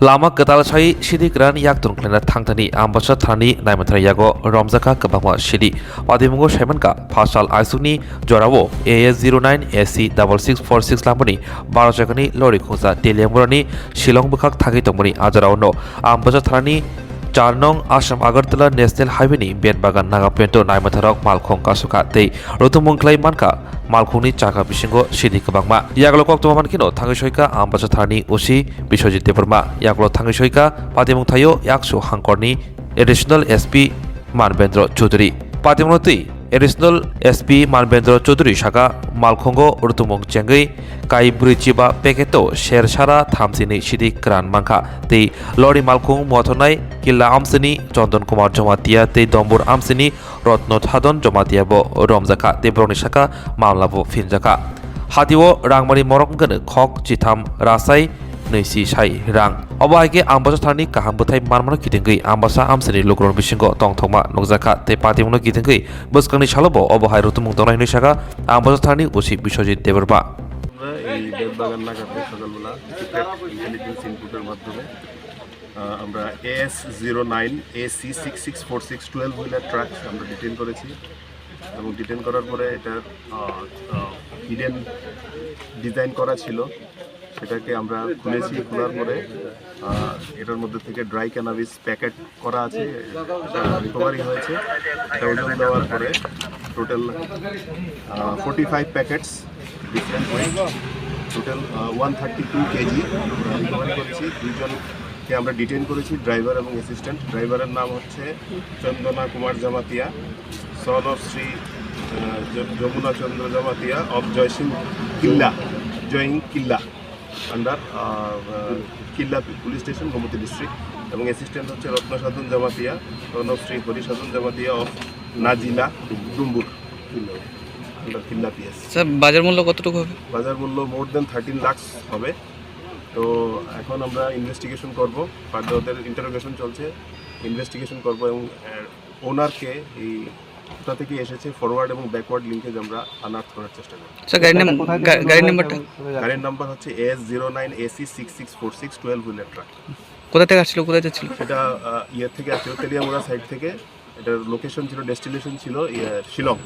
Lama ketalsai sidi kran yak tun klena thangtani ambasa thani naimatra yago romjaka kabama sidi padimungo shaimanka phasal aisuni jorawo AS09 AC 6646 lambani 12 jakani lori khosa teliamurani shilong bukhak thagi tongmani ajarauno ambasa thani 4 nong Assam Agartala National Highway ni Benbagan Nagapento Naimatharok Malkhong Kasuka tei Rotumungklai manka Malkhungni chaka bisingo sidi kabangma yaglokok toman kino thangisoika ambasa thani osi Biswajit Devarma yaglo thangisoika patimung thayo 100 hangkorni additional SP Manbendra Chaudhary patimungti additional SP Manbendra Chaudhary shaka Malkhongo Rotumung chengai kai brichiba peketo shersara thamsini sidi kran mangkha tei lori Malkhung mothonai Killa Amsini Chandan Kumar Jamatia tei Dombur Amsini Rotno Thadon Jamatia bo Romjaka tei Broni shaka mamlabo finjaka hatiwo rangmani morok gane khok chitham rasai neisi sai rang obaike ambasa thani kaham buthai manmano kitengei ambasa amsini lokron bisingo tongthokma nokjaka tei patimuno kitengei boskangni salobo obahai rotumung tongnai ni shaka ambasa thani osi Biswajit Devarma এই বেলবাগান নাগাতে সকালবেলা secret intelligence ইনপুটের মাধ্যমে আমরা AS09 AC 6646 12 wheeler truck আমরা detain করেছি এবং detain করার পরে এটা হিডেন ডিজাইন করা ছিল সেটাকে আমরা খুলেছি খোলার পরে এটার মধ্যে থেকে ড্রাই ক্যানাবিস প্যাকেট করা আছে রিকভারি হয়েছে এটা ওজন দেওয়ার পরে total 45 packets different weight total 132 KG recovery করেছি দুইজনকে আমরা ডিটেইন করেছি ড্রাইভার এবং অ্যাসিস্ট্যান্ট ড্রাইভারের নাম হচ্ছে Chandana Kumar Jamatia son of Shri Jamuna Chandra Jamatia of Jaisingh Killa under Killa police station Gomati district এবং অ্যাসিস্ট্যান্ট হচ্ছে Ratnasadhan Jamatia son of Shri Harisadhan Jamatia of Najila Dumbur Killa PS. Sir বাজার মূল্য কতটুকু হবে? বাজার মূল্য মোর দেন 13 লাখ হবে। তো এখন আমরা ইনভেস্টিগেশন করব, ফার্দার ওদের ইন্টারোগেশন চলছে, ইনভেস্টিগেশন করব এবং ওনারকে এই কোথা থেকে এসেছে ফরওয়ার্ড এবং ব্যাকওয়ার্ড লিঙ্কেজ আমরা আনার্থ করার চেষ্টা করব। স্যার গাড়ির নাম্বার হচ্ছে AS09 AC 6646 12 হুইলার ট্রাক। কোথা থেকে আসছিল, কোথায় যাচ্ছিল? এটা ইয়ে থেকে আসছিল তেলিয়ামুড়া সাইড থেকে। এটার লোকেশন ছিল, ডেস্টিনেশন ছিল শিলং।